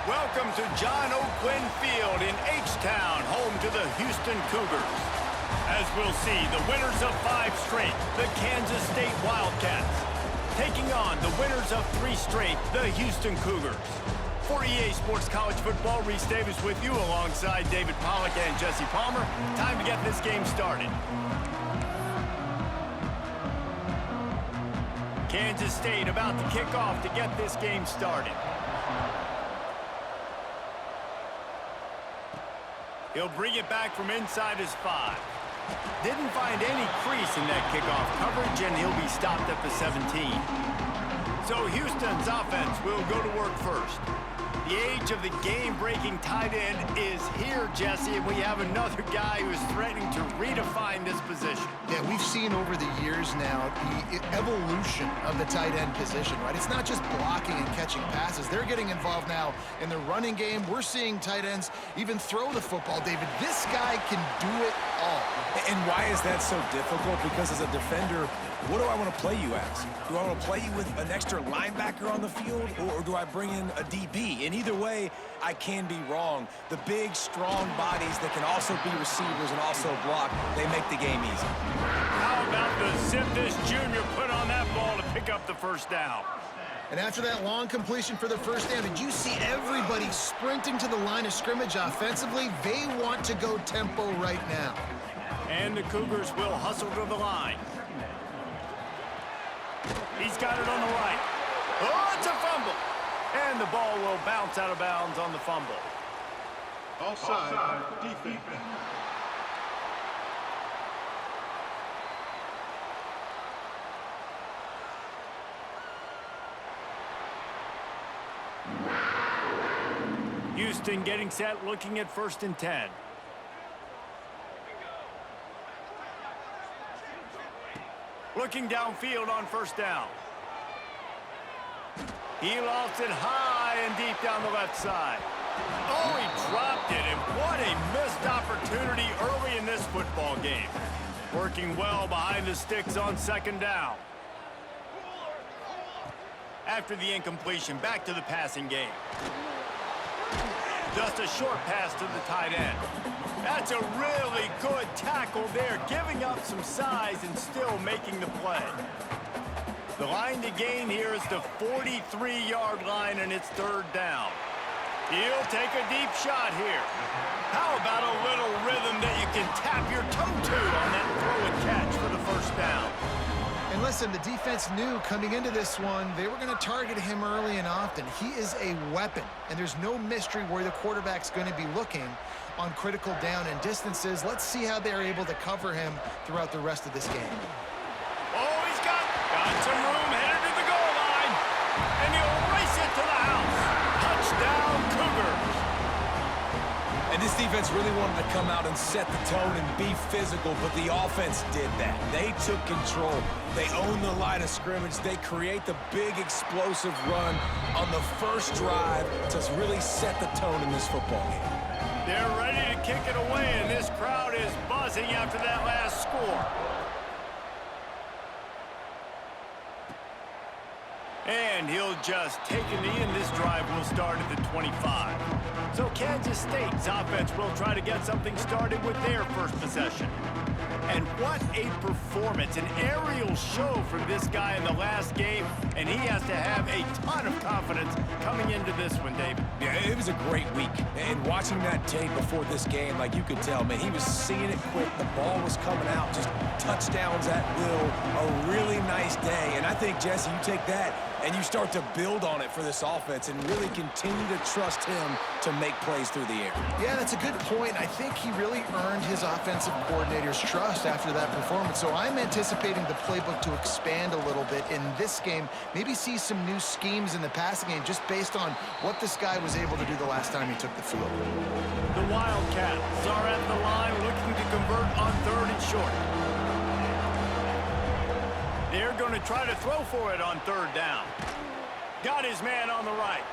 Welcome to John O'Quinn Field in H-Town, home to the Houston Cougars. As we'll see, the winners of 5 straight, the Kansas State Wildcats, taking on the winners of 3 straight, the Houston Cougars. For EA Sports College Football, Reese Davis with you alongside David Pollack and Jesse Palmer. Time to get this game started. Kansas State about to kick off to get this game started. He'll bring it back from inside his 5. Didn't find any crease in that kickoff coverage, and he'll be stopped at the 17. So Houston's offense will go to work first. The age of the game-breaking tight end is here, Jesse, and we have another guy who is threatening to redefine this position. Yeah, we've seen over the years now the evolution of the tight end position, right? It's not just blocking and catching passes. They're getting involved now in the running game. We're seeing tight ends even throw the football, David. This guy can do it all. And why is that so difficult? Because as a defender, what do I want to play you as? Do I want to play you with an extra linebacker on the field, or do I bring in a DB? And either way, I can be wrong. The big, strong bodies that can also be receivers and also block, they make the game easy. How about the zip this junior put on that ball to pick up the first down? And after that long completion for the first down, did you see everybody sprinting to the line of scrimmage offensively? They want to go tempo right now. And the Cougars will hustle to the line. He's got it on the right. Oh, it's a fumble. And the ball will bounce out of bounds on the fumble. Offside, defense. Houston getting set, looking at 1st and 10. Looking downfield on 1st down. He lost it high and deep down the left side. Oh, he dropped it, and what a missed opportunity early in this football game. Working well behind the sticks on 2nd down. After the incompletion, back to the passing game. Just a short pass to the tight end. That's a really good tackle there, giving up some size and still making the play. The line to gain here is the 43-yard line, and it's 3rd down. He'll take a deep shot here. How about a little rhythm that you can tap your toe to on that throw and catch for the 1st down? And listen, the defense knew coming into this one, they were going to target him early and often. He is a weapon, and there's no mystery where the quarterback's going to be looking on critical down and distances. Let's see how they're able to cover him throughout the rest of this game. Oh, he's got some room headed to the goal line, and he'll race it to the house. Touchdown, Cougars. And this defense really wanted to come out and set the tone and be physical, but the offense did that. They took control. They owned the line of scrimmage. They create the big explosive run on the first drive to really set the tone in this football game. They're ready to kick it away, and this crowd is buzzing after that last score. And he'll just take a knee, and this drive will start at the 25. So Kansas State's offense will try to get something started with their first possession. And what a performance, an aerial show from this guy in the last game, and he has to have a ton of confidence coming into this one, David. Yeah, it was a great week. And watching that tape before this game, like you could tell, man, he was seeing it quick. The ball was coming out, just touchdowns at will. A really nice day. And I think, Jesse, you take that and you start to build on it for this offense and really continue to trust him to make plays through the air. Yeah, that's a good point. I think he really earned his offensive coordinator's trust after that performance. So I'm anticipating the playbook to expand a little bit in this game, maybe see some new schemes in the passing game just based on what this guy was able to do the last time he took the field. The Wildcats are at the line looking to convert on 3rd and short. They're going to try to throw for it on 3rd down. Got his man on the right.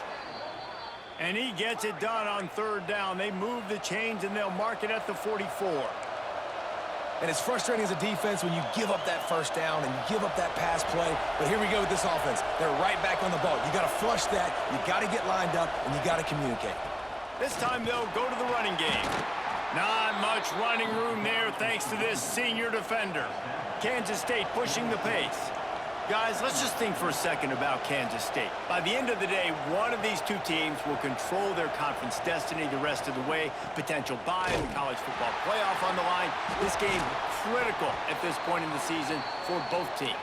And he gets it done on 3rd down. They move the chains, and they'll mark it at the 44. And it's frustrating as a defense when you give up that first down and you give up that pass play. But here we go with this offense. They're right back on the ball. You got to flush that. You got to get lined up, and you got to communicate. This time they'll go to the running game. Not much running room there thanks to this senior defender. Kansas State pushing the pace. Guys, let's just think for a second about Kansas State. By the end of the day, one of these two teams will control their conference destiny the rest of the way. Potential bye in the college football playoff on the line. This game critical at this point in the season for both teams.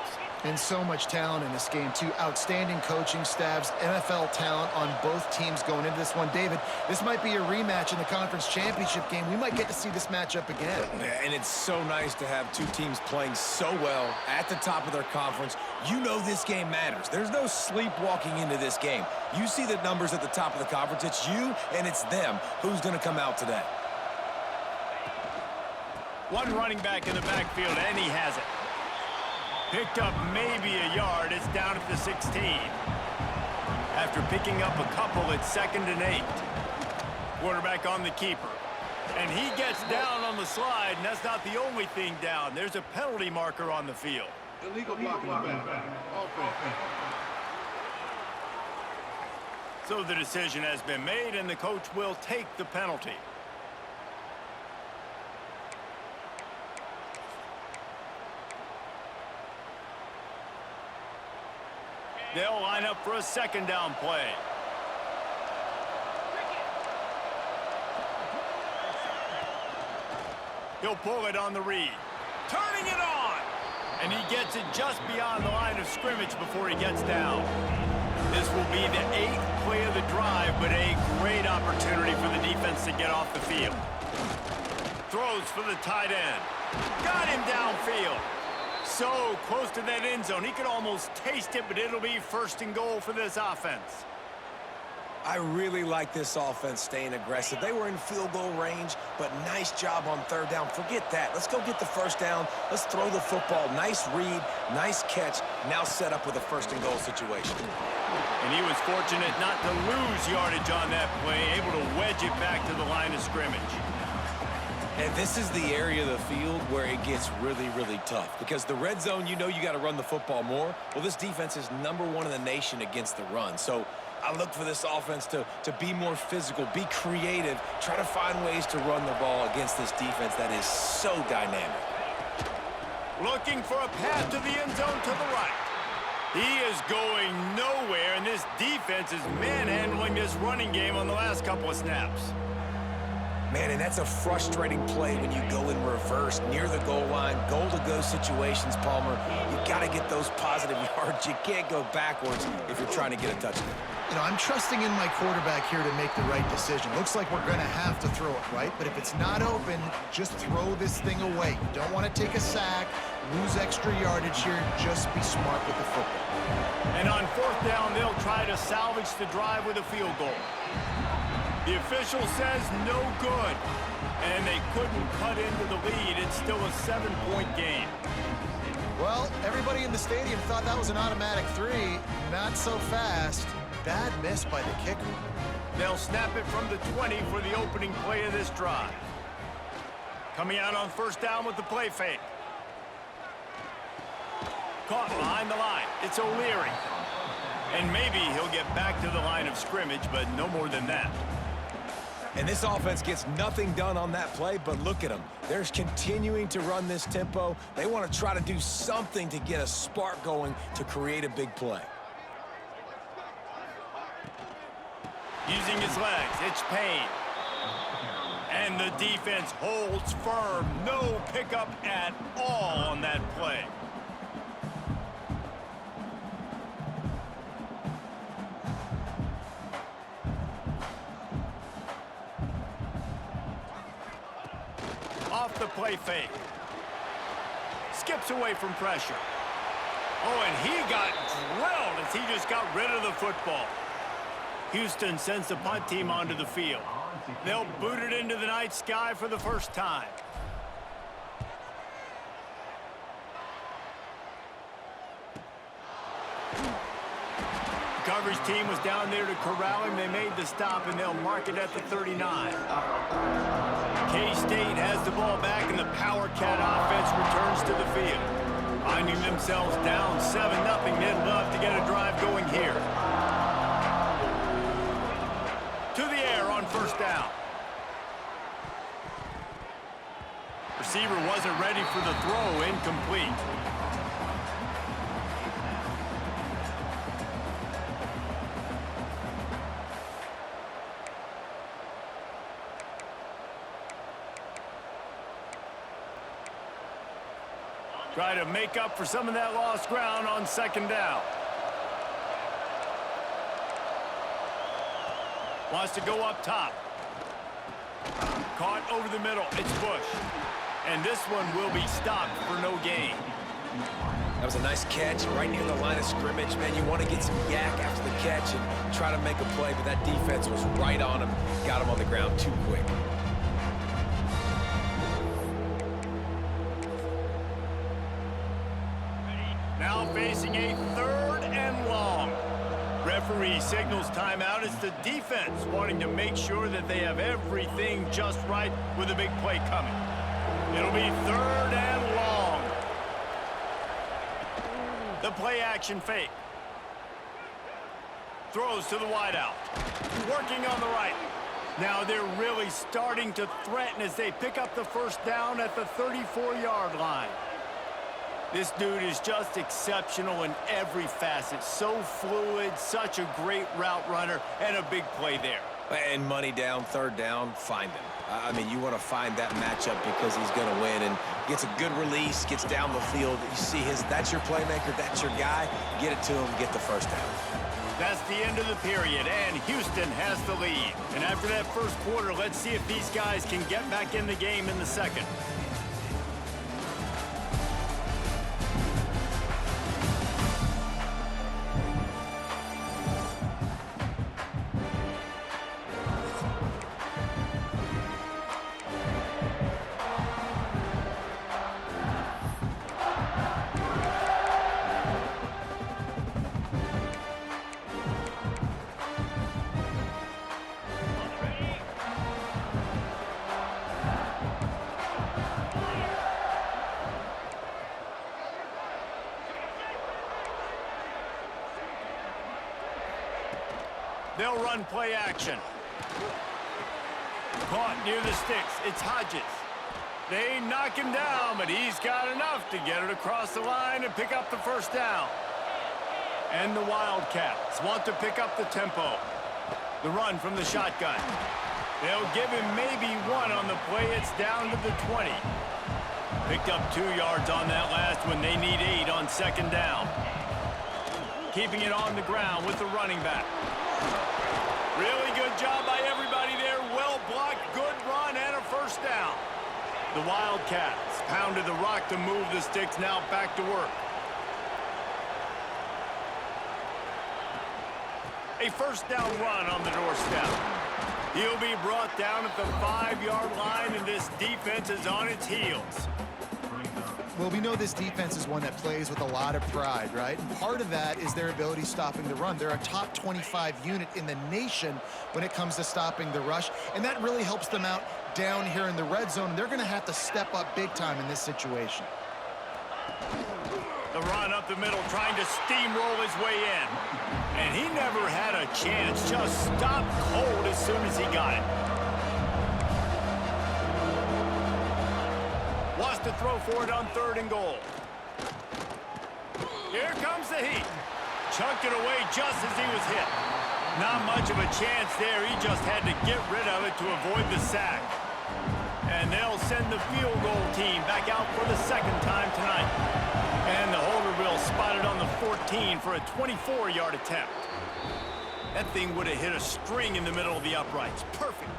And so much talent in this game, too. Outstanding coaching staffs, NFL talent on both teams going into this one. David, this might be a rematch in the conference championship game. We might get to see this matchup again. And it's so nice to have two teams playing so well at the top of their conference. You know this game matters. There's no sleepwalking into this game. You see the numbers at the top of the conference. It's you and it's them. Who's going to come out today? One running back in the backfield, and he has it. Picked up maybe a yard. It's down at the 16. After picking up a couple, it's 2nd and 8. Quarterback on the keeper. And he gets down on the slide, and that's not the only thing down. There's a penalty marker on the field. Illegal blocking the back. Offense. So the decision has been made, and the coach will take the penalty. They'll line up for a 2nd down play. He'll pull it on the read. Turning it on! And he gets it just beyond the line of scrimmage before he gets down. This will be the 8th play of the drive, but a great opportunity for the defense to get off the field. Throws for the tight end. Got him downfield. So close to that end zone. He could almost taste it, but it'll be 1st and goal for this offense. I really like this offense staying aggressive. They were in field goal range, but nice job on 3rd down. Forget that. Let's go get the 1st down. Let's throw the football. Nice read, nice catch. Now set up with a 1st and goal situation. And he was fortunate not to lose yardage on that play, able to wedge it back to the line of scrimmage. And this is the area of the field where it gets really, really tough. Because the red zone, you know you got to run the football more. Well, this defense is #1 in the nation against the run. So I look for this offense to be more physical, be creative, try to find ways to run the ball against this defense that is so dynamic. Looking for a path to the end zone to the right. He is going nowhere, and this defense is manhandling this running game on the last couple of snaps. Man, and that's a frustrating play when you go in reverse near the goal line, goal-to-go situations, Palmer. You got to get those positive yards. You can't go backwards if you're trying to get a touchdown. You know, I'm trusting in my quarterback here to make the right decision. Looks like we're going to have to throw it, right? But if it's not open, just throw this thing away. You don't want to take a sack, lose extra yardage here. Just be smart with the football. And on 4th down, they'll try to salvage the drive with a field goal. The official says no good, and they couldn't cut into the lead. It's still a 7-point game. Well, everybody in the stadium thought that was an automatic 3. Not so fast. Bad miss by the kicker. They'll snap it from the 20 for the opening play of this drive. Coming out on 1st down with the play fake. Caught behind the line. It's O'Leary. And maybe he'll get back to the line of scrimmage, but no more than that. And this offense gets nothing done on that play, but look at them. They're continuing to run this tempo. They want to try to do something to get a spark going to create a big play. Using his legs, it's Payne. And the defense holds firm. No pickup at all on that play. Off the play fake. Skips away from pressure. Oh, and he got drilled as he just got rid of the football. Houston sends the punt team onto the field. They'll boot it into the night sky for the first time. coverage team was down there to corral him. They made the stop, and they'll mark it at the 39. K-State has the ball back, and the Power Cat offense returns to the field. Finding themselves down 7-0, they'd love to get a drive going here. To the air on first down. Receiver wasn't ready for the throw, incomplete. Try to make up for some of that lost ground on second down. Wants to go up top. Caught over the middle. It's Bush. And this one will be stopped for no gain. That was a nice catch right near the line of scrimmage. Man, you want to get some yak after the catch and try to make a play, but that defense was right on him. Got him on the ground too quick. Now facing a 3rd and long. Referee signals timeout. It's the defense wanting to make sure that they have everything just right with a big play coming. It'll be 3rd and long. The play action fake. Throws to the wideout. Working on the right. Now they're really starting to threaten as they pick up the first down at the 34-yard line. This dude is just exceptional in every facet. So fluid, such a great route runner, and a big play there. And money down, 3rd down, find him. I mean, you want to find that matchup because he's going to win and gets a good release, gets down the field. You see that's your playmaker, that's your guy. Get it to him, get the first down. That's the end of the period, and Houston has the lead. And after that first quarter, let's see if these guys can get back in the game in the second. They'll run play action. Caught near the sticks. It's Hodges. They knock him down, but he's got enough to get it across the line and pick up the first down. And the Wildcats want to pick up the tempo. The run from the shotgun. They'll give him maybe 1 on the play. It's down to the 20. Picked up 2 yards on that last one. They need 8 on second down. Keeping it on the ground with the running back. Really good job by everybody there. Well blocked, good run, and a first down. The Wildcats pounded the rock to move the sticks. Now back to work. A first down run on the doorstep. He'll be brought down at the 5-yard line, and this defense is on its heels. Well, we know this defense is one that plays with a lot of pride, right? And part of that is their ability stopping the run. They're a top 25 unit in the nation when it comes to stopping the rush, and that really helps them out down here in the red zone. They're going to have to step up big time in this situation. The run up the middle, trying to steamroll his way in. And he never had a chance, just stopped cold as soon as he got it. Wants to throw for it on 3rd and goal. Here comes the heat. Chunked it away just as he was hit. Not much of a chance there. He just had to get rid of it to avoid the sack. And they'll send the field goal team back out for the 2nd time tonight. And the holder will spot it on the 14 for a 24-yard attempt. That thing would have hit a string in the middle of the uprights. Perfect.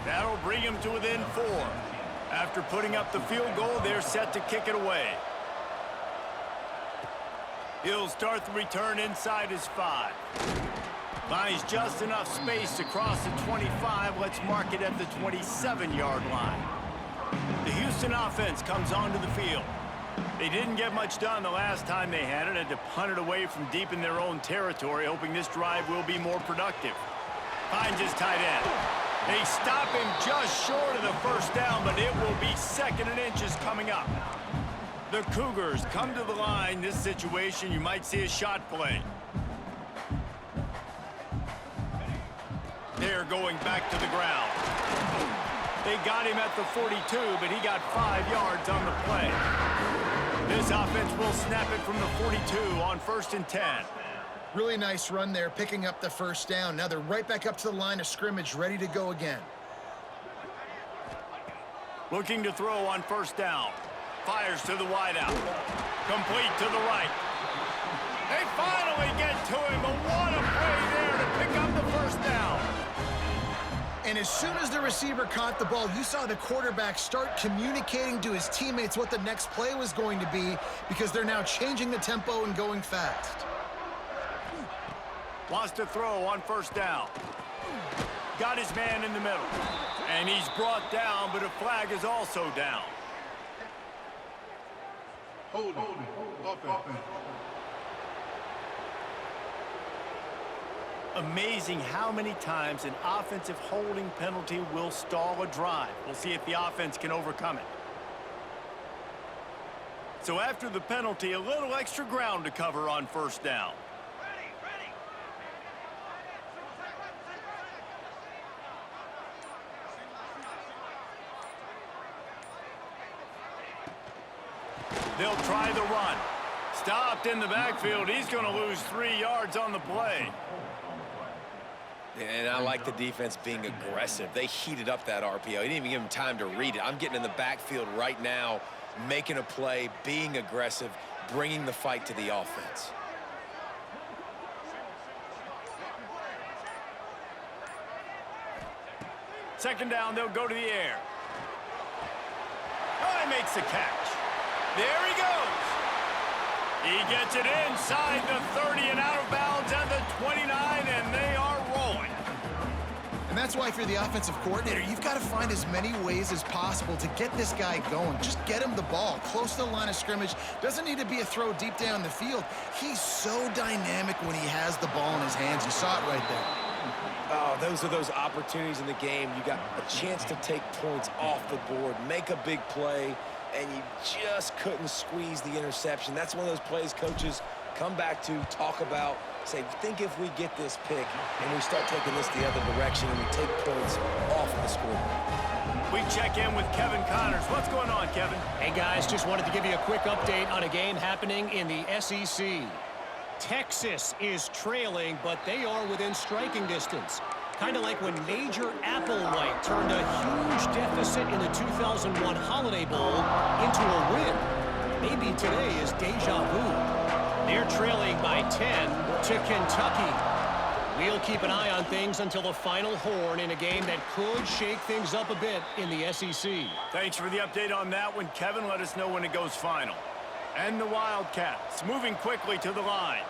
That'll bring him to within 4. After putting up the field goal, they're set to kick it away. He'll start the return inside his 5. Finds just enough space to cross the 25. Let's mark it at the 27-yard line. The Houston offense comes onto the field. They didn't get much done the last time they had it. Had to punt it away from deep in their own territory, hoping this drive will be more productive. Finds his tight end. They stop him just short of the first down, but it will be 2nd and inches coming up. The Cougars come to the line. This situation, you might see a shot play. They're going back to the ground. They got him at the 42, but he got 5 yards on the play. This offense will snap it from the 42 on 1st and 10. Really nice run there, picking up the first down. Now they're right back up to the line of scrimmage, ready to go again. Looking to throw on 1st down. Fires to the wideout. Complete to the right. They finally get to him, but what a play there to pick up the 1st down. And as soon as the receiver caught the ball, you saw the quarterback start communicating to his teammates what the next play was going to be, because they're now changing the tempo and going fast. Wants to throw on 1st down. Got his man in the middle. And he's brought down, but a flag is also down. Hold it. Offense. Amazing how many times an offensive holding penalty will stall a drive. We'll see if the offense can overcome it. So after the penalty, a little extra ground to cover on 1st down. They'll try the run. Stopped in the backfield. He's going to lose 3 yards on the play. And I like the defense being aggressive. They heated up that RPO. He didn't even give him time to read it. I'm getting in the backfield right now, making a play, being aggressive, bringing the fight to the offense. Second down, they'll go to the air. Oh, he makes the catch. There he goes. He gets it inside the 30 and out of bounds at the 29, and they are rolling. And that's why, if you're the offensive coordinator, you've got to find as many ways as possible to get this guy going. Just get him the ball close to the line of scrimmage. Doesn't need to be a throw deep down the field. He's so dynamic when he has the ball in his hands. You saw it right there. Oh, those are those opportunities in the game. You got a chance to take points off the board, make a big play, and you just couldn't squeeze the interception. That's one of those plays coaches come back to, talk about, say, think if we get this pick and we start taking this the other direction and we take points off of the scoreboard. We check in with Kevin Connors. What's going on, Kevin? Hey, guys, just wanted to give you a quick update on a game happening in the SEC. Texas is trailing, but they are within striking distance. Kind of like when Major Applewhite turned a huge deficit in the 2001 Holiday Bowl into a win. Maybe today is deja vu. They're trailing by 10 to Kentucky. We'll keep an eye on things until the final horn in a game that could shake things up a bit in the SEC. Thanks for the update on that one, Kevin. Let us know when it goes final. And the Wildcats moving quickly to the line.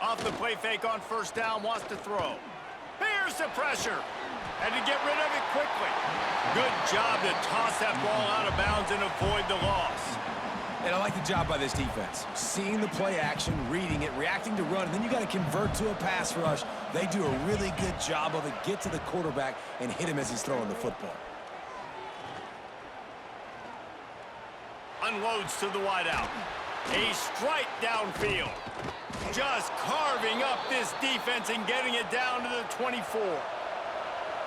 Off the play fake on 1st down, wants to throw. Here's the pressure. Had to get rid of it quickly. Good job to toss that ball out of bounds and avoid the loss. And I like the job by this defense. Seeing the play action, reading it, reacting to run, and then you got to convert to a pass rush. They do a really good job of it. Get to the quarterback and hit him as he's throwing the football. Unloads to the wideout. A strike downfield. Just carving up this defense and getting it down to the 24.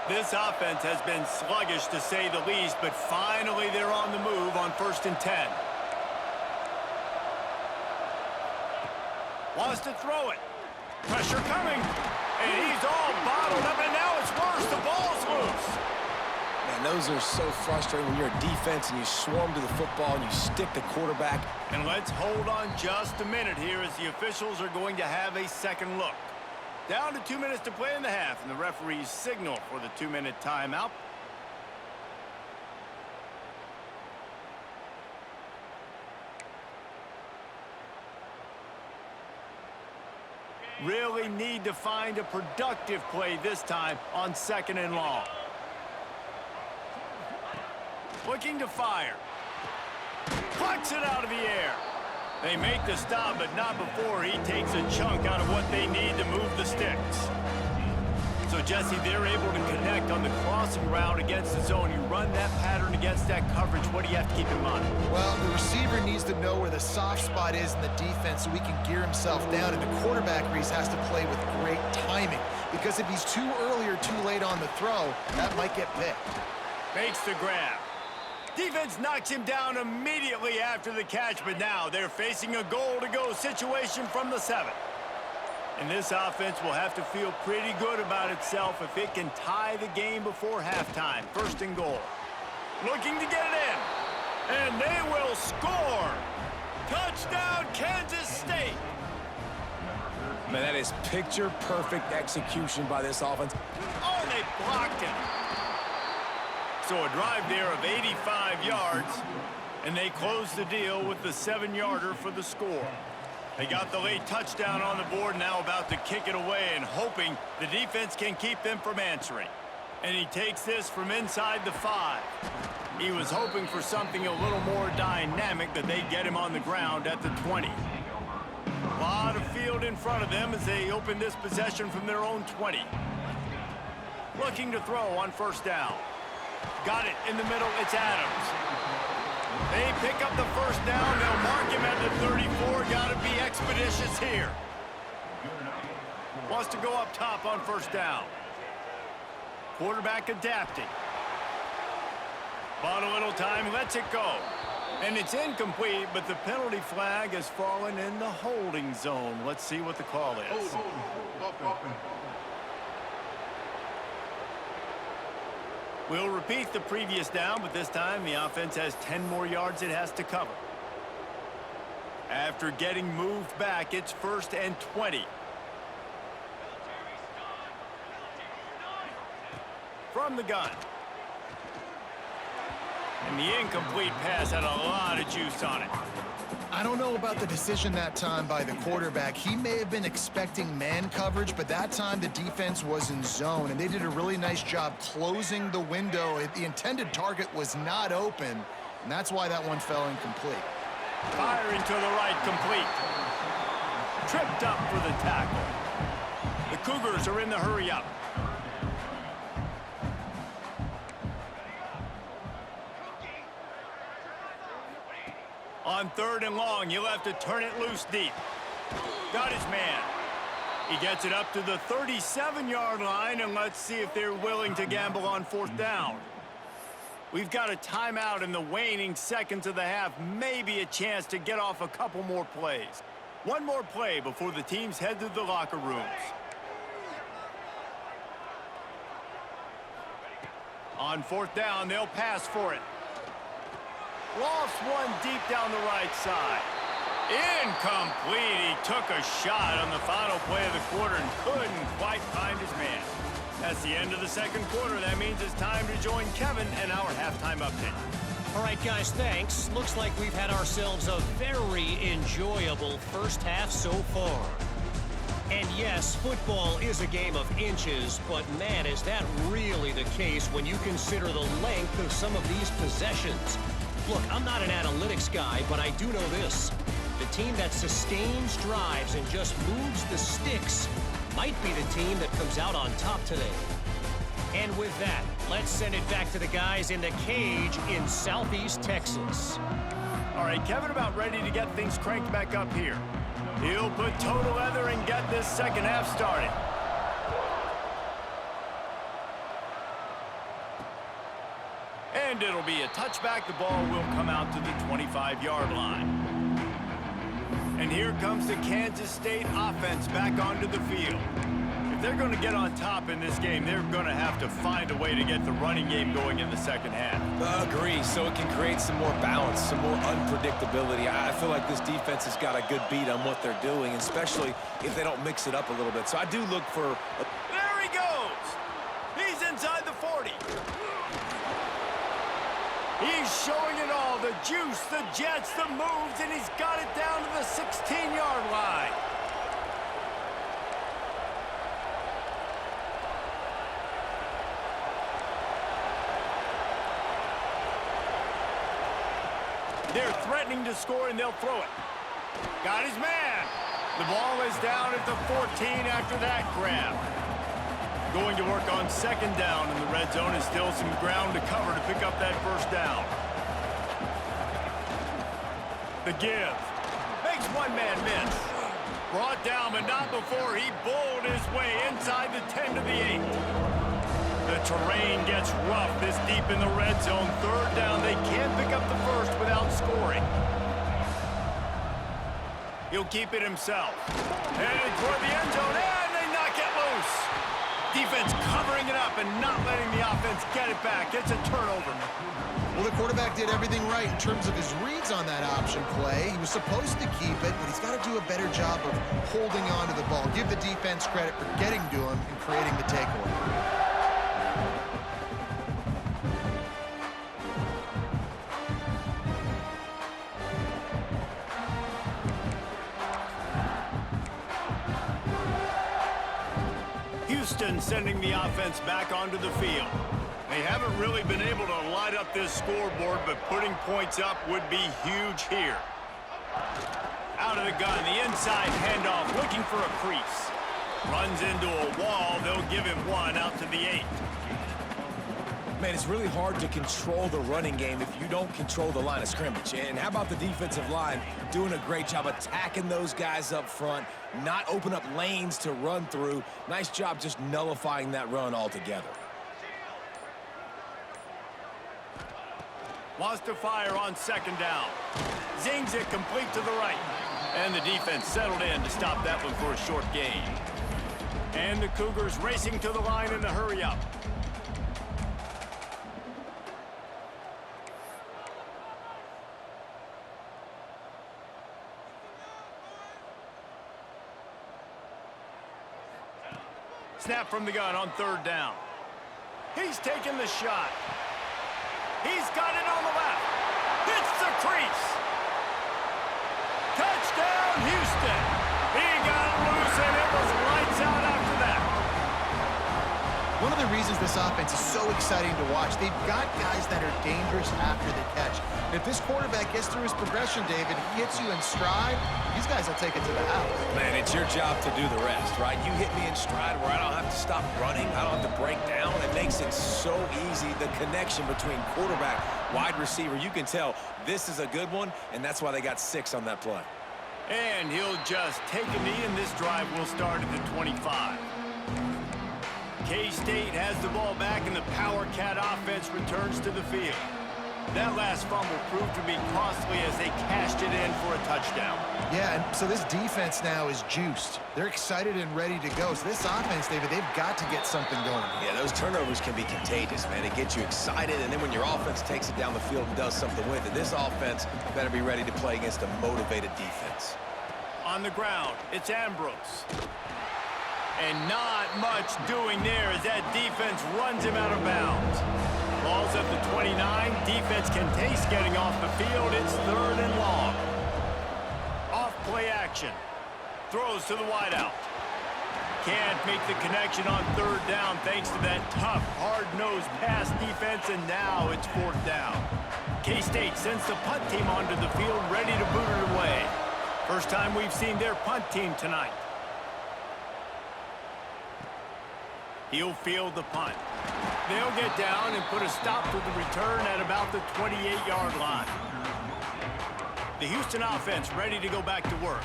This offense has been sluggish, to say the least, but finally they're on the move on 1st and 10. Wants to throw it. Pressure coming. And he's all bottled up, and now it's worse. The ball's loose. Man, those are so frustrating when you're a defense and you swarm to the football and you stick the quarterback. And let's hold on just a minute here as the officials are going to have a second look. Down to 2 minutes to play in the half, and the referees signal for the 2-minute timeout. Really need to find a productive play this time on 2nd and long. Looking to fire. Plucks it out of the air. They make the stop, but not before he takes a chunk out of what they need to move the sticks. So, Jesse, they're able to connect on the crossing route against the zone. You run that pattern against that coverage. What do you have to keep in mind? Well, the receiver needs to know where the soft spot is in the defense so he can gear himself down. And the quarterback, Reese, has to play with great timing. Because if he's too early or too late on the throw, that might get picked. Makes the grab. Defense knocks him down immediately after the catch, but now they're facing a goal-to-go situation from the 7. And this offense will have to feel pretty good about itself if it can tie the game before halftime. 1st and goal. Looking to get it in. And they will score. Touchdown, Kansas State. Man, that is picture-perfect execution by this offense. Oh, they blocked him. So a drive there of 85 yards, and they close the deal with the 7-yarder for the score. They got the late touchdown on the board, now about to kick it away and hoping the defense can keep them from answering. And he takes this from inside the 5. He was hoping for something a little more dynamic, that they get him on the ground at the 20. A lot of field in front of them as they open this possession from their own 20. Looking to throw on 1st down. Got it in the middle, it's Adams. They pick up the 1st down, they'll mark him at the 34. Got to be expeditious here. Wants to go up top on 1st down. Quarterback adapting. Bought a little time, lets it go. And it's incomplete, but the penalty flag has fallen in the holding zone. Let's see what the call is. We'll repeat the previous down, but this time the offense has 10 more yards it has to cover. After getting moved back, it's 1st and 20. From the gun. And the incomplete pass had a lot of juice on it. I don't know about the decision that time by the quarterback. He may have been expecting man coverage, but that time the defense was in zone, and they did a really nice job closing the window. The intended target was not open, and that's why that one fell incomplete. Firing to the right, complete. Tripped up for the tackle. The Cougars are in the hurry up. On 3rd and long, you'll have to turn it loose deep. Got his man. He gets it up to the 37-yard line, and let's see if they're willing to gamble on 4th down. We've got a timeout in the waning seconds of the half, maybe a chance to get off a couple more plays. One more play before the teams head to the locker rooms. On 4th down, they'll pass for it. Lofts one deep down the right side. Incomplete. He took a shot on the final play of the quarter and couldn't quite find his man. That's the end of the 2nd quarter. That means it's time to join Kevin and our halftime update. All right, guys, thanks. Looks like we've had ourselves a very enjoyable 1st half so far. And yes, football is a game of inches, but man, is that really the case when you consider the length of some of these possessions. Look, I'm not an analytics guy, but I do know this. The team that sustains drives and just moves the sticks might be the team that comes out on top today. And with that, let's send it back to the guys in the cage in Southeast Texas. All right, Kevin about ready to get things cranked back up here. He'll put total leather and get this 2nd half started. And it'll be a touchback. The ball will come out to the 25-yard line. And here comes the Kansas State offense back onto the field. If they're going to get on top in this game, they're going to have to find a way to get the running game going in the 2nd half. Agree, so it can create some more balance, some more unpredictability. I feel like this defense has got a good beat on what they're doing, especially if they don't mix it up a little bit. So I do look for... There he goes! He's inside the 40. He's showing it all, the juice, the jets, the moves, and he's got it down to the 16-yard line. They're threatening to score, and they'll throw it. Got his man. The ball is down at the 14 after that grab. Going to work on second down, and the red zone is still some ground to cover to pick up that first down. The give. Makes one man miss. Brought down, but not before he bowled his way inside the 10 to the 8. The terrain gets rough this deep in the red zone. Third down, they can't pick up the first without scoring. He'll keep it himself. Headed toward the end zone, and they knock it loose. Defense covering it up and not letting the offense get it back. It's a turnover. Well, the quarterback did everything right in terms of his reads on that option play. He was supposed to keep it, but he's got to do a better job of holding on to the ball. Give the defense credit for getting to him and creating the takeaway. Houston sending the offense back onto the field. They haven't really been able to light up this scoreboard, but putting points up would be huge here. Out of the gun, the inside handoff, looking for a crease. Runs into a wall. They'll give him one out to the 8. Man, it's really hard to control the running game if you don't control the line of scrimmage. And how about the defensive line doing a great job attacking those guys up front, not open up lanes to run through. Nice job just nullifying that run altogether. Wants to fire on second down. Zings it complete to the right. And the defense settled in to stop that one for a short gain. And the Cougars racing to the line in a hurry up. Snap from the gun on third down. He's taking the shot. He's got it on the left. Hits the crease. Touchdown, Houston. He got it loose, and it was lights out after that. One of the reasons this offense is so exciting to watch, they've got guys that are dangerous after the catch. If this quarterback gets through his progression, David, he hits you in stride, these guys will take it to the house. Man, it's your job to do the rest, right? You hit me in stride where I don't have to stop running. I don't have to break down. It makes it so easy. The connection between quarterback, wide receiver, you can tell this is a good one, and that's why they got 6 on that play. And he'll just take a knee, and this drive will start at the 25. K-State has the ball back, and the Power Cat offense returns to the field. That last fumble proved to be costly as they cashed it in for a touchdown. Yeah, and so this defense now is juiced. They're excited and ready to go. So this offense, David, they've got to get something going. Yeah, those turnovers can be contagious, man. It gets you excited, and then when your offense takes it down the field and does something with it, this offense better be ready to play against a motivated defense. On the ground, it's Ambrose. And not much doing there as that defense runs him out of bounds. Ball's at the 29. Defense can taste getting off the field. It's third and long. Off play action. Throws to the wideout. Can't make the connection on third down thanks to that tough, hard-nosed pass defense, and now it's fourth down. K-State sends the punt team onto the field, ready to boot it away. First time we've seen their punt team tonight. He'll field the punt. They'll get down and put a stop to the return at about the 28-yard line. The Houston offense ready to go back to work.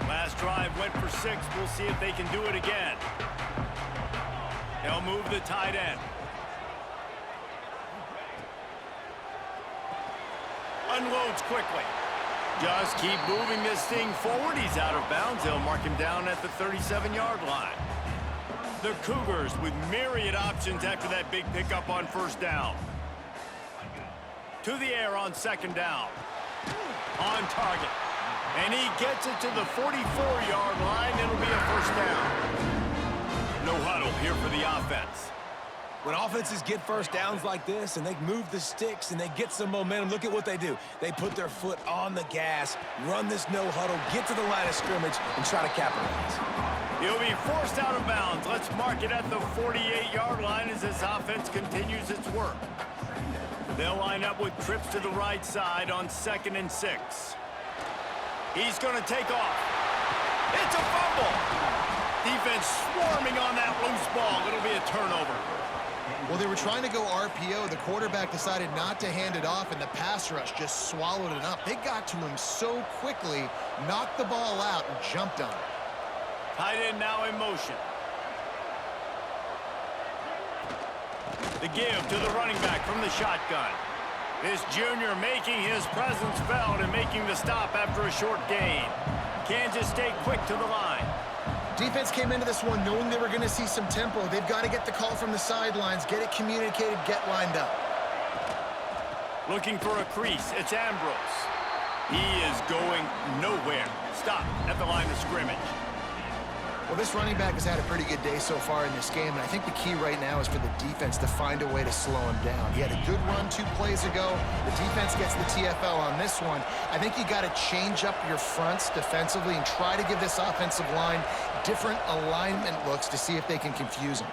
Last drive went for 6. We'll see if they can do it again. They'll move the tight end. Unloads quickly. Just keep moving this thing forward. He's out of bounds. They'll mark him down at the 37-yard line. The Cougars with myriad options after that big pickup on first down. To the air on second down. On target. And he gets it to the 44-yard line. It'll be a first down. No huddle here for the offense. When offenses get first downs like this and they move the sticks and they get some momentum, look at what they do. They put their foot on the gas, run this no huddle, get to the line of scrimmage, and try to capitalize. He'll be forced out of bounds. Let's mark it at the 48-yard line as this offense continues its work. They'll line up with trips to the right side on 2nd and 6. He's going to take off. It's a fumble. Defense swarming on that loose ball. It'll be a turnover. Well, they were trying to go RPO. The quarterback decided not to hand it off, and the pass rush just swallowed it up. They got to him so quickly, knocked the ball out, and jumped on it. Tight end now in motion. The give to the running back from the shotgun. This junior making his presence felt and making the stop after a short gain. Kansas State quick to the line. Defense came into this one knowing they were going to see some tempo. They've got to get the call from the sidelines, get it communicated, get lined up. Looking for a crease. It's Ambrose. He is going nowhere. Stop at the line of scrimmage. Well, this running back has had a pretty good day so far in this game, and I think the key right now is for the defense to find a way to slow him down. He had a good run 2 plays ago. The defense gets the TFL on this one. I think you got to change up your fronts defensively and try to give this offensive line different alignment looks to see if they can confuse him.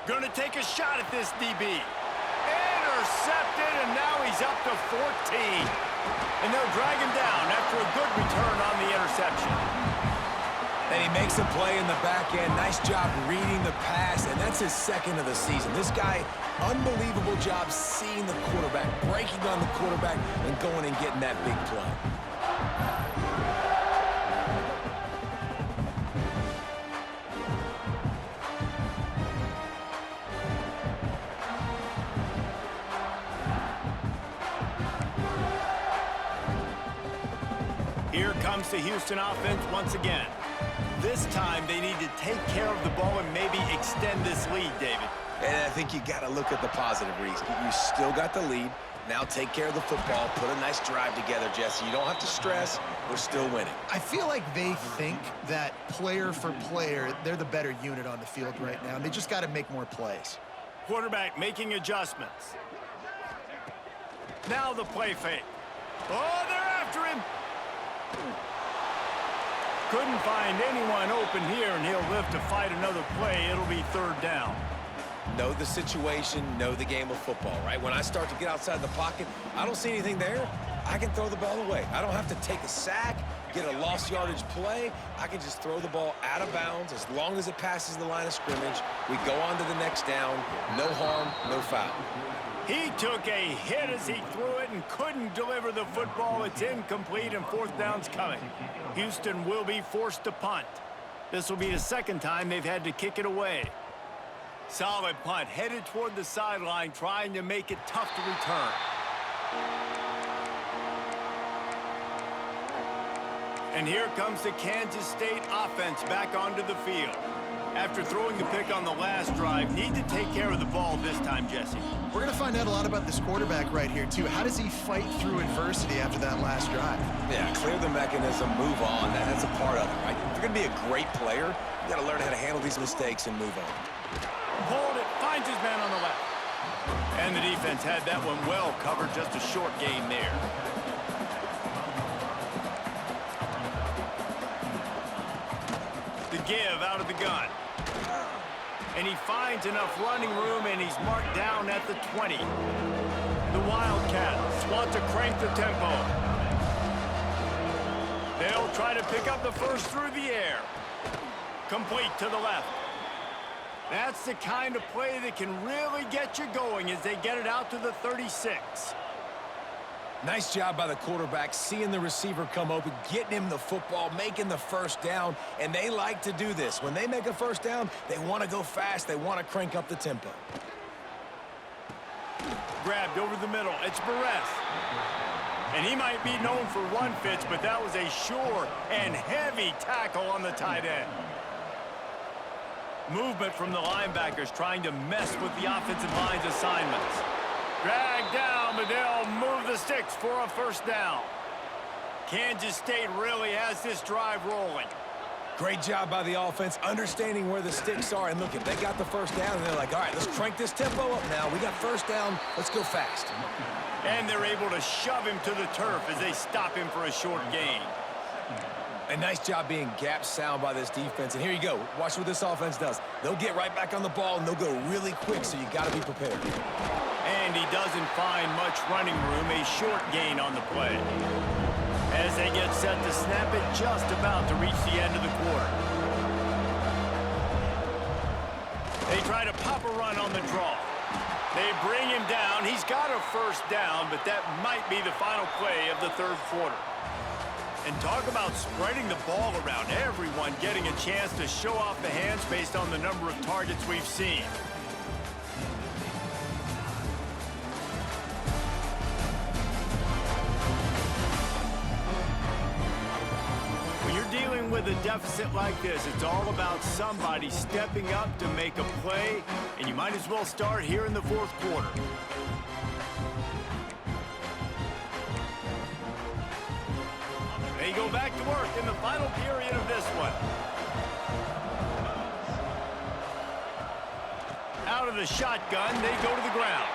Going to take a shot at this DB. Intercepted, and now he's up to 14. And they'll drag him down after a good return on the interception. And he makes a play in the back end. Nice job reading the pass, and that's his 2nd of the season. This guy, unbelievable job seeing the quarterback, breaking on the quarterback, and going and getting that big play. Here comes the Houston offense once again. This time they need to take care of the ball and maybe extend this lead, David. And I think you got to look at the positive, Reese. You still got the lead. Now take care of the football. Put a nice drive together, Jesse. You don't have to stress. We're still winning. I feel like they think that player for player, they're the better unit on the field right now, and they just got to make more plays. Quarterback making adjustments. Now the play fake. Oh, they're after him. Couldn't find anyone open here, and he'll live to fight another play. It'll be 3rd down. Know the situation, know the game of football, right? When I start to get outside the pocket, I don't see anything there, I can throw the ball away. I don't have to take a sack, get a lost yardage play. I can just throw the ball out of bounds as long as it passes the line of scrimmage. We go on to the next down. No harm, no foul. He took a hit as he threw it and couldn't deliver the football. It's incomplete, and 4th down's coming. Houston will be forced to punt. This will be the 2nd time they've had to kick it away. Solid punt, headed toward the sideline, trying to make it tough to return. And here comes the Kansas State offense back onto the field. After throwing the pick on the last drive, need to take care of the ball this time, Jesse. We're going to find out a lot about this quarterback right here, too. How does he fight through adversity after that last drive? Yeah, clear the mechanism, move on. That's a part of it, right? If you're going to be a great player, you got to learn how to handle these mistakes and move on. Hold it, finds his man on the left. And the defense had that one well covered, just a short gain there. The give out of the gun. And he finds enough running room, and he's marked down at the 20. The Wildcats want to crank the tempo. They'll try to pick up the first through the air. Complete to the left. That's the kind of play that can really get you going as they get it out to the 36. Nice job by the quarterback, seeing the receiver come open, getting him the football, making the 1st down, and they like to do this. When they make a 1st down, they want to go fast. They want to crank up the tempo. Grabbed over the middle. It's Barres. And he might be known for run fits, but that was a sure and heavy tackle on the tight end. Movement from the linebackers trying to mess with the offensive line's assignments. Dragged down, but they'll move the sticks for a 1st down. Kansas State really has this drive rolling. Great job by the offense, understanding where the sticks are. And look, if they got the 1st down, and they're like, all right, let's crank this tempo up now. We got 1st down. Let's go fast. And they're able to shove him to the turf as they stop him for a short gain. A nice job being gap sound by this defense. And here you go. Watch what this offense does. They'll get right back on the ball, and they'll go really quick, so you got to be prepared. And and he doesn't find much running room, a short gain on the play. As they get set to snap it, just about to reach the end of the quarter. They try to pop a run on the draw. They bring him down. He's got a first down, but that might be the final play of the third quarter. And talk about spreading the ball around. Everyone getting a chance to show off the hands based on the number of targets we've seen. When you're dealing with a deficit like this, it's all about somebody stepping up to make a play, and you might as well start here in the fourth quarter. They go back to work in the final period of this one. Out of the shotgun, they go to the ground.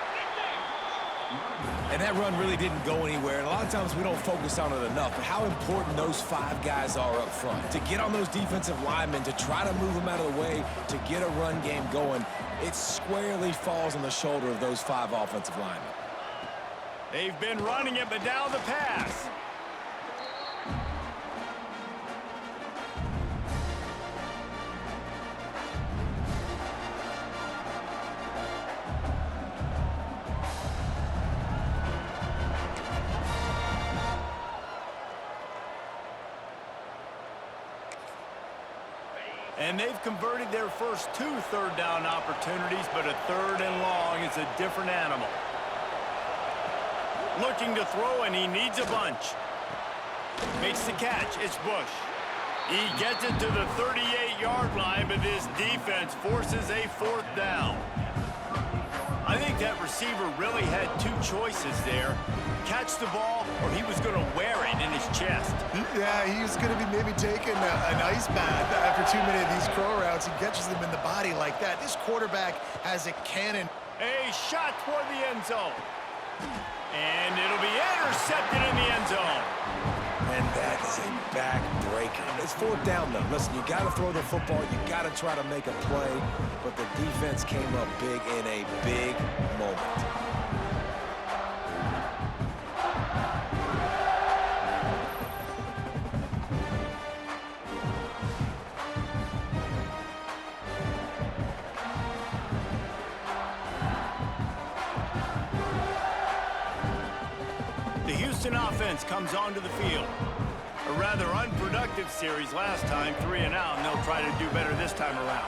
And that run really didn't go anywhere. And a lot of times we don't focus on it enough, but how important those 5 guys are up front. To get on those defensive linemen, to try to move them out of the way, to get a run game going, it squarely falls on the shoulder of those 5 offensive linemen. They've been running it, but now the pass. And they've converted their first 2 third down opportunities, but a 3rd and long is a different animal. Looking to throw, and he needs a bunch. Makes the catch. It's Bush. He gets it to the 38-yard line, but this defense forces a 4th down. I think that receiver really had 2 choices there. Catch the ball, or he was going to wear it in his chest. Yeah, he was going to be maybe taking an ice bath after too many of these crow routes. He catches them in the body like that. This quarterback has a cannon. A shot toward the end zone. And it'll be intercepted in the end zone. And that is a back-breaker. It's 4th down, though. Listen, you got to throw the football. You got to try to make a play. But the defense came up big in a big moment. Offense comes onto the field. A rather unproductive series last time, 3 and out, and they'll try to do better this time around.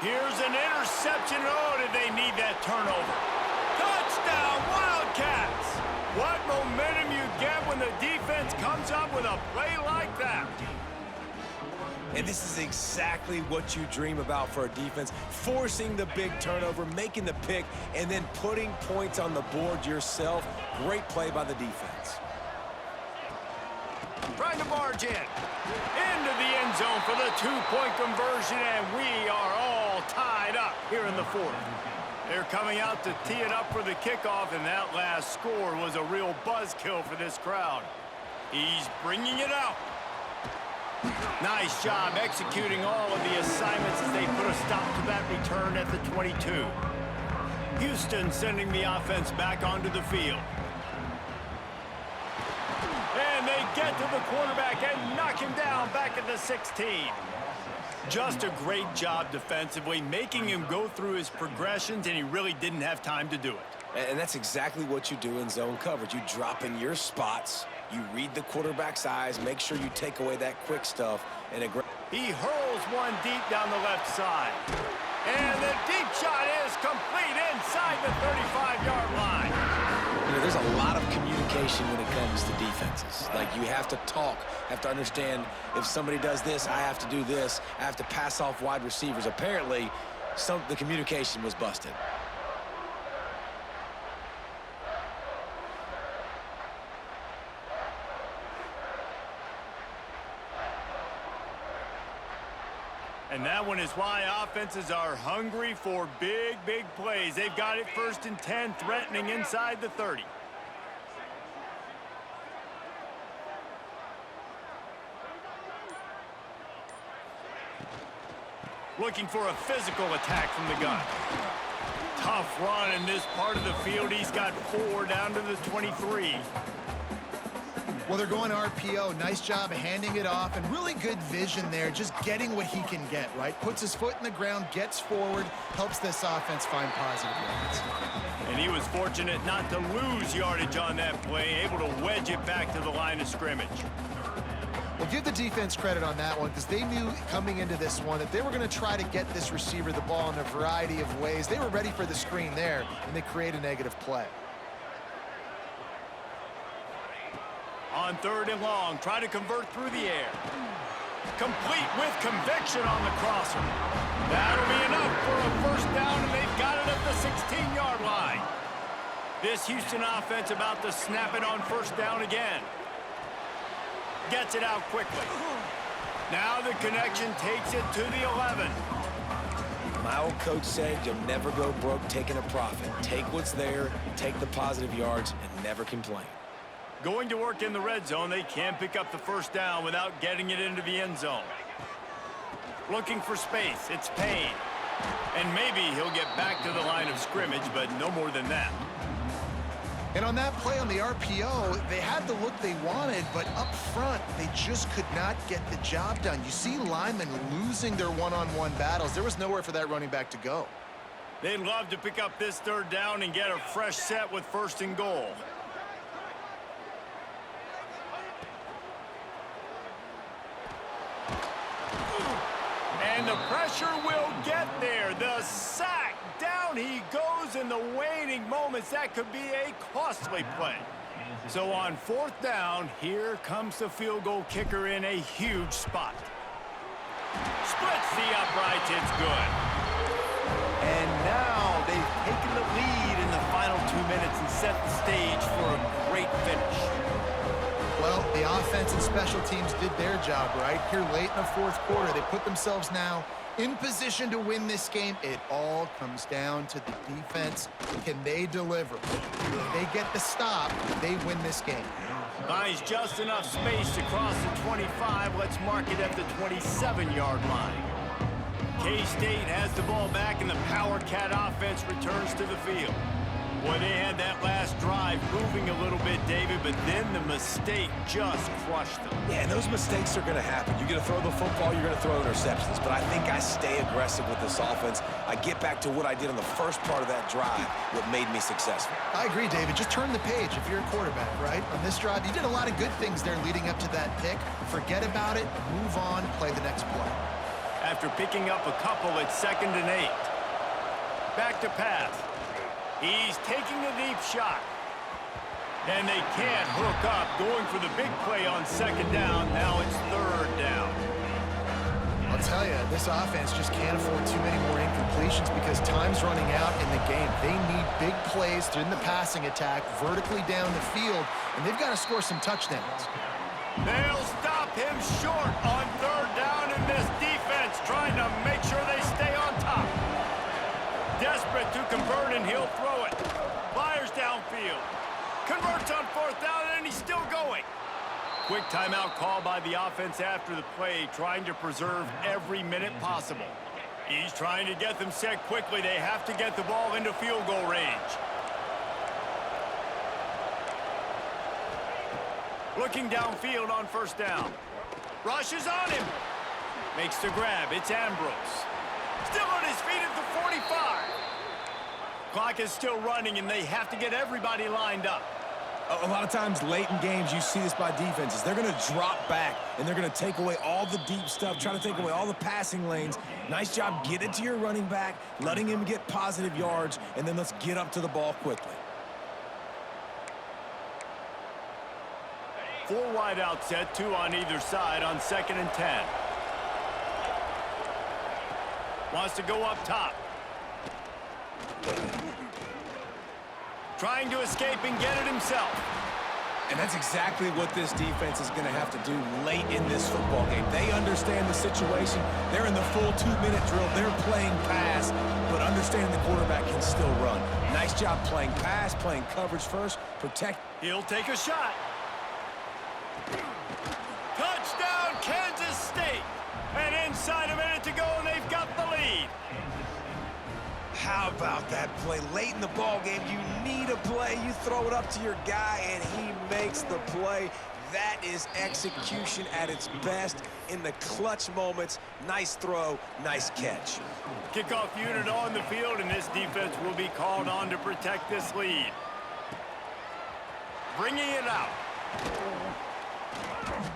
Here's an interception. Oh, did they need that turnover? Touchdown, Wildcats! What momentum you get when the defense comes up with a play like that. And this is exactly what you dream about for a defense. Forcing the big turnover, making the pick, and then putting points on the board yourself. Great play by the defense. Trying to barge in. Into the end zone for the 2-point conversion, and we are all tied up here in the 4th. They're coming out to tee it up for the kickoff, and that last score was a real buzzkill for this crowd. He's bringing it out. Nice job executing all of the assignments as they put a stop to that return at the 22. Houston sending the offense back onto the field. And they get to the quarterback and knock him down back at the 16. Just a great job defensively, making him go through his progressions, and he really didn't have time to do it. And that's exactly what you do in zone coverage. You drop in your spots. You read the quarterback's eyes, make sure you take away that quick stuff. And he hurls one deep down the left side. And the deep shot is complete inside the 35-yard line. You know, there's a lot of communication when it comes to defenses. Like, you have to talk, have to understand if somebody does this, I have to do this. I have to pass off wide receivers. Apparently, the communication was busted. And that one is why offenses are hungry for big, big plays. They've got it 1st and 10, threatening inside the 30. looking for a physical attack from the gun. Tough run in this part of the field. He's got 4 down to the 23. Well, they're going RPO. Nice job handing it off, and really good vision there, just getting what he can get, right? Puts his foot in the ground, gets forward, helps this offense find positive yards. And he was fortunate not to lose yardage on that play, able to wedge it back to the line of scrimmage. Well, give the defense credit on that one, because they knew coming into this one that they were going to try to get this receiver the ball in a variety of ways. They were ready for the screen there, and they create a negative play. On 3rd and long, try to convert through the air. Complete with conviction on the crosser. That'll be enough for a first down, and they've got it at the 16-yard line. This Houston offense about to snap it on first down again. Gets it out quickly. Now the connection takes it to the 11. My old coach said you'll never go broke taking a profit. Take what's there, take the positive yards, and never complain. Going to work in the red zone, they can't pick up the first down without getting it into the end zone. Looking for space, it's Payne. And maybe he'll get back to the line of scrimmage, but no more than that. And on that play on the RPO, they had the look they wanted, but up front, they just could not get the job done. You see linemen losing their one-on-one battles. There was nowhere for that running back to go. They'd love to pick up this 3rd down and get a fresh set with 1st and goal. And the pressure will get there. The sack. Down he goes in the waning moments. That could be a costly play. So on 4th down, here comes the field goal kicker in a huge spot. Splits the uprights. It's good. And now they've taken the lead in the final 2 minutes and set the stage for a great finish. Well, the offense and special teams did their job right here late in the 4th quarter. They put themselves now in position to win this game. It all comes down to the defense. Can they deliver? If they get the stop, they win this game. Buys just enough space to cross the 25. Let's mark it at the 27-yard line. K-State has the ball back, and the Power Cat offense returns to the field. Boy, they had that last drive moving a little bit, David, but then the mistake just crushed them. Yeah, and those mistakes are going to happen. You're going to throw the football, you're going to throw interceptions. But I think I stay aggressive with this offense. I get back to what I did on the first part of that drive, what made me successful. I agree, David. Just turn the page if you're a quarterback, right? On this drive, you did a lot of good things there leading up to that pick. Forget about it, move on, play the next play. After picking up a couple at 2nd and 8. Back to pass. He's taking the deep shot. And they can't hook up, going for the big play on 2nd down. Now it's 3rd down. I'll tell you, this offense just can't afford too many more incompletions because time's running out in the game. They need big plays in the passing attack, vertically down the field, and they've got to score some touchdowns. They'll stop him short on 3rd down, and this defense trying to make sure they stay on top. Desperate to convert, and he'll throw it. Fires downfield. Converts on 4th down, and he's still going. Quick timeout call by the offense after the play, trying to preserve every minute possible. He's trying to get them set quickly. They have to get the ball into field goal range. Looking downfield on 1st down. Rushes on him. Makes the grab. It's Ambrose. Still on his feet at the 45. Clock is still running, and they have to get everybody lined up. A lot of times late in games, you see this by defenses. They're going to drop back, and they're going to take away all the deep stuff, try to take away all the passing lanes. Nice job. Get it to your running back, letting him get positive yards, and then let's get up to the ball quickly. 4 wide out set, 2 on either side on 2nd and 10. Wants to go up top. Trying to escape and get it himself. And that's exactly what this defense is going to have to do late in this football game. They understand the situation. They're in the full 2-minute drill. They're playing pass, but understanding the quarterback can still run. Nice job playing pass, playing coverage first, protect. He'll take a shot. Touchdown, Kansas State. And inside a minute to go, and they've got the lead. How about that play? Late in the ball game, you need a play. You throw it up to your guy, and he makes the play. That is execution at its best in the clutch moments. Nice throw, nice catch. Kickoff unit on the field, and this defense will be called on to protect this lead. Bringing it out.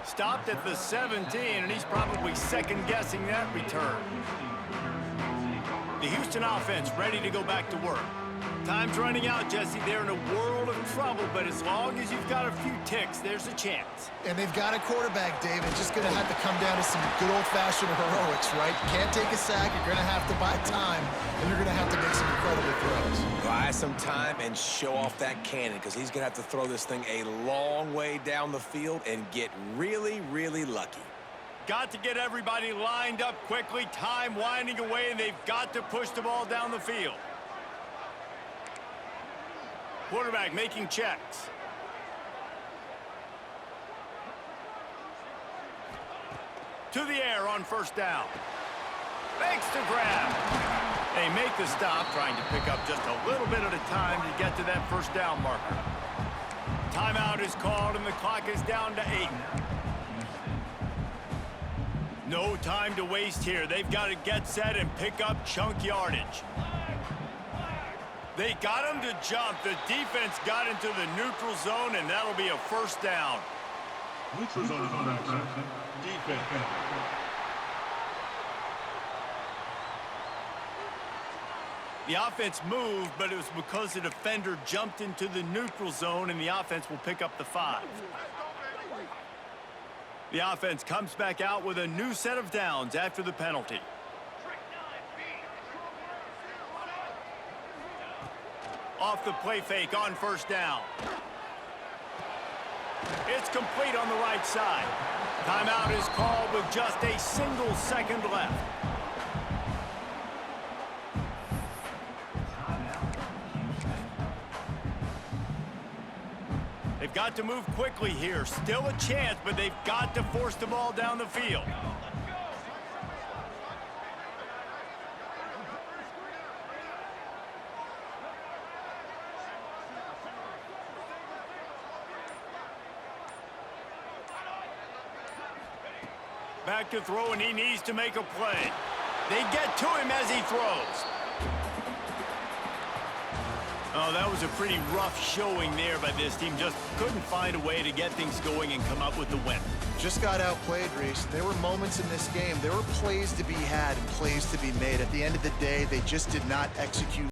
Stopped at the 17, and he's probably second-guessing that return. The Houston offense ready to go back to work. Time's running out, Jesse. They're in a world of trouble, but as long as you've got a few ticks, there's a chance. And they've got a quarterback, Dave. It's just going to have to come down to some good old-fashioned heroics, right? You can't take a sack. You're going to have to buy time, and you're going to have to make some incredible throws. Buy some time and show off that cannon, because he's going to have to throw this thing a long way down the field and get really, really lucky. Got to get everybody lined up quickly. Time winding away, and they've got to push the ball down the field. Quarterback making checks. To the air on first down. Makes the grab. They make the stop, trying to pick up just a little bit at a time to get to that first down marker. Timeout is called, and the clock is down to 8. No time to waste here. They've got to get set and pick up chunk yardage. They got him to jump. The defense got into the neutral zone, and that'll be a first down. Neutral zone is on that side. Defense. The offense moved, but it was because the defender jumped into the neutral zone, and the offense will pick up the 5. The offense comes back out with a new set of downs after the penalty. Off the play fake on first down. It's complete on the right side. Timeout is called with just a single second left. They've got to move quickly here. Still a chance, but they've got to force the ball down the field. Back to throw, and he needs to make a play. They get to him as he throws. Oh, that was a pretty rough showing there by this team. Just couldn't find a way to get things going and come up with the win. Just got outplayed, Reese. There were moments in this game. There were plays to be had and plays to be made. At the end of the day, they just did not execute